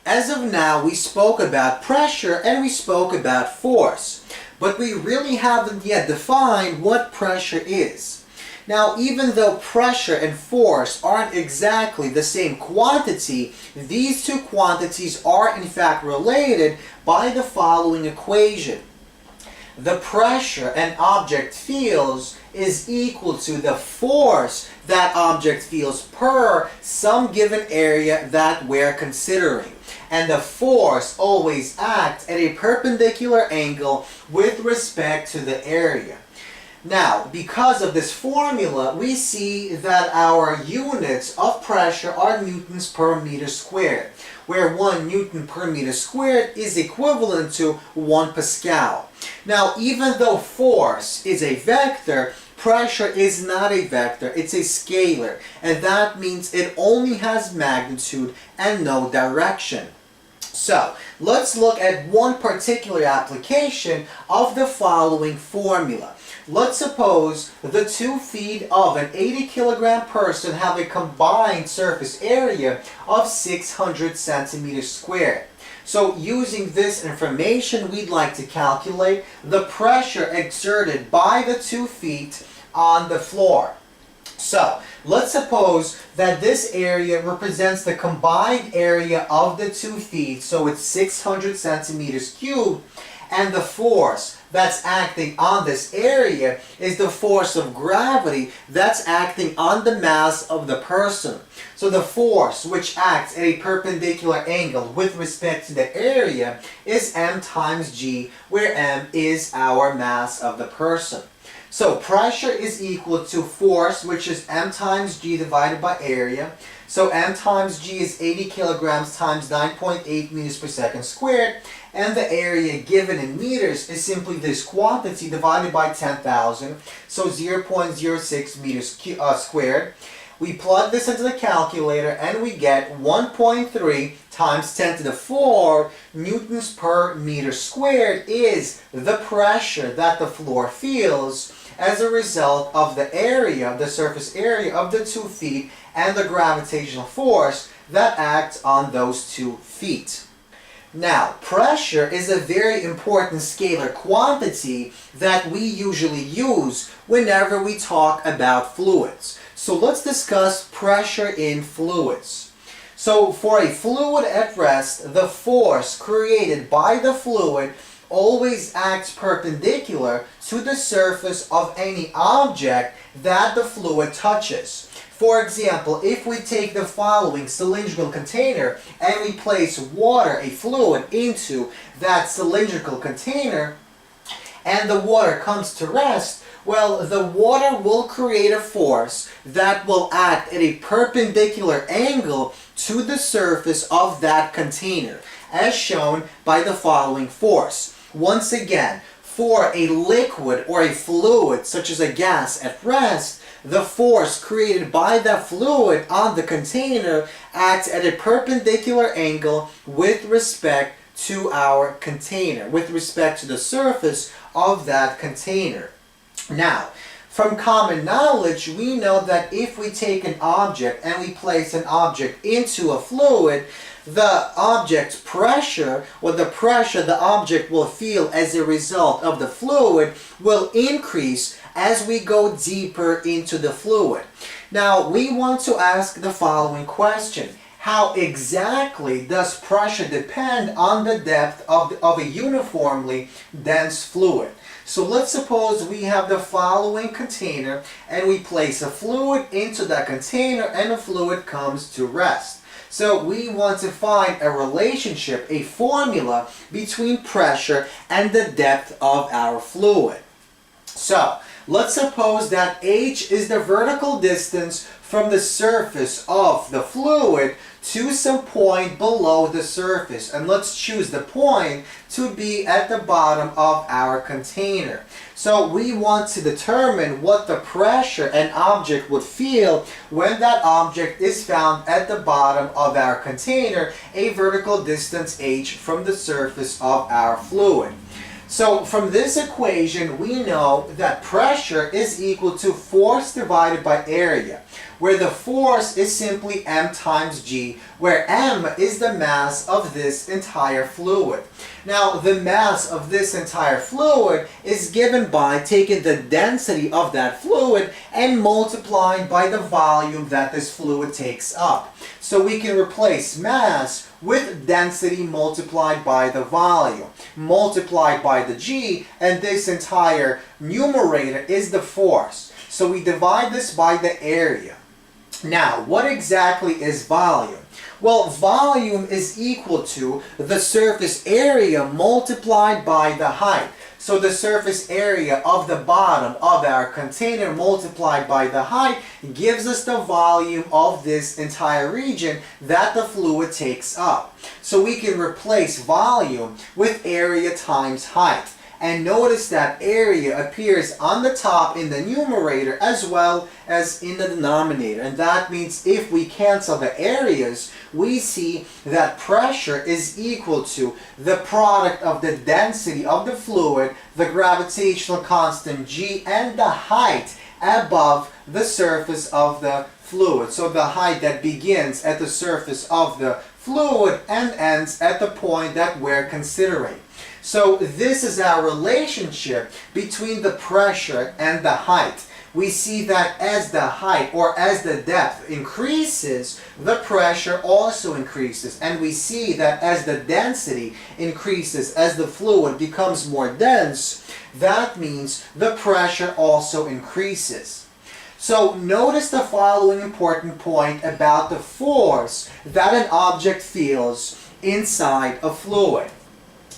As of now, we spoke about pressure and we spoke about force, but we really haven't yet defined what pressure is. Now, even though pressure and force aren't exactly the same quantity, these two quantities are in fact related by the following equation. The pressure an object feels is equal to the force that object feels per some given area that we're considering. And the force always acts at a perpendicular angle with respect to the area. Now, because of this formula, we see that our units of pressure are newtons per meter squared, where 1 newton per meter squared is equivalent to 1 Pascal. Now, even though force is a vector, pressure is not a vector, it's a scalar, and that means it only has magnitude and no direction. So, let's look at one particular application of the following formula. Let's suppose the 2 feet of an 80 kilogram person have a combined surface area of 600 centimeters squared. So using this information, we'd like to calculate the pressure exerted by the 2 feet on the floor. So let's suppose that this area represents the combined area of the 2 feet, so it's 600 centimeters cubed, and the force that's acting on this area is the force of gravity that's acting on the mass of the person. So the force which acts at a perpendicular angle with respect to the area is m times g, where m is our mass of the person. So pressure is equal to force, which is m times g divided by area. So m times g is 80 kilograms times 9.8 meters per second squared. And the area given in meters is simply this quantity divided by 10,000. So 0.06 meters squared. We plug this into the calculator and we get 1.3 times 10 to the 4 newtons per meter squared is the pressure that the floor feels as a result of the area, the surface area of the 2 feet and the gravitational force that acts on those 2 feet. Now, pressure is a very important scalar quantity that we usually use whenever we talk about fluids. So let's discuss pressure in fluids. So for a fluid at rest, the force created by the fluid always acts perpendicular to the surface of any object that the fluid touches. For example, if we take the following cylindrical container and we place water, a fluid, into that cylindrical container and the water comes to rest, well, the water will create a force that will act at a perpendicular angle to the surface of that container, as shown by the following force. Once again, for a liquid or a fluid, such as a gas at rest, the force created by that fluid on the container acts at a perpendicular angle with respect to our container, with respect to the surface of that container. Now, from common knowledge, we know that if we take an object and we place an object into a fluid, the object's pressure, or the pressure the object will feel as a result of the fluid, will increase as we go deeper into the fluid. Now, we want to ask the following question. How exactly does pressure depend on the depth of a uniformly dense fluid? So let's suppose we have the following container and we place a fluid into that container and the fluid comes to rest. So we want to find a relationship, a formula between pressure and the depth of our fluid. So let's suppose that h is the vertical distance from the surface of the fluid to some point below the surface. And let's choose the point to be at the bottom of our container. So we want to determine what the pressure an object would feel when that object is found at the bottom of our container, a vertical distance h from the surface of our fluid. So from this equation, we know that pressure is equal to force divided by area, where the force is simply m times g, where m is the mass of this entire fluid. Now, the mass of this entire fluid is given by taking the density of that fluid and multiplying by the volume that this fluid takes up. So we can replace mass with density multiplied by the volume, multiplied by the g, and this entire numerator is the force. So we divide this by the area. Now, what exactly is volume? Well, volume is equal to the surface area multiplied by the height. So the surface area of the bottom of our container multiplied by the height gives us the volume of this entire region that the fluid takes up. So we can replace volume with area times height. And notice that area appears on the top in the numerator as well as in the denominator. And that means if we cancel the areas, we see that pressure is equal to the product of the density of the fluid, the gravitational constant g, and the height above the surface of the fluid. So the height that begins at the surface of the fluid and ends at the point that we're considering. So this is our relationship between the pressure and the height. We see that as the height or as the depth increases, the pressure also increases. And we see that as the density increases, as the fluid becomes more dense, that means the pressure also increases. So notice the following important point about the force that an object feels inside a fluid.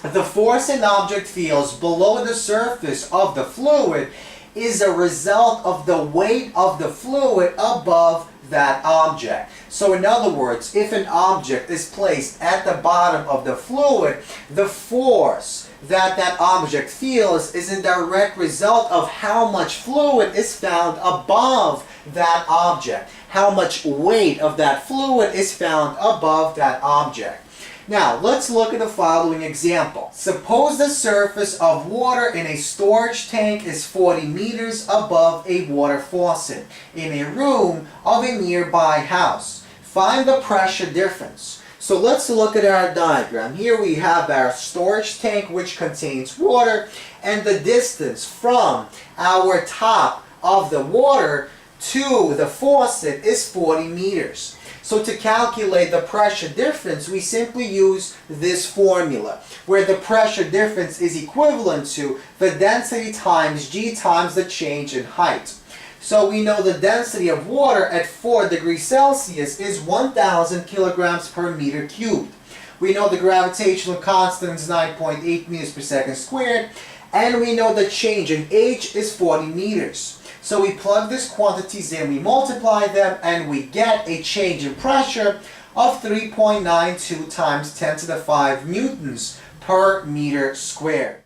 The force an object feels below the surface of the fluid is a result of the weight of the fluid above that object. So in other words, if an object is placed at the bottom of the fluid, the force that that object feels is a direct result of how much fluid is found above that object, how much weight of that fluid is found above that object. Now, let's look at the following example. Suppose the surface of water in a storage tank is 40 meters above a water faucet in a room of a nearby house. Find the pressure difference. So let's look at our diagram. Here we have our storage tank which contains water, and the distance from our top of the water to the faucet is 40 meters. So to calculate the pressure difference, we simply use this formula, where the pressure difference is equivalent to the density times g times the change in height. So we know the density of water at 4 degrees Celsius is 1,000 kilograms per meter cubed. We know the gravitational constant is 9.8 meters per second squared, and we know the change in h is 40 meters. So we plug these quantities in, we multiply them, and we get a change in pressure of 3.92 times 10 to the 5 newtons per meter squared.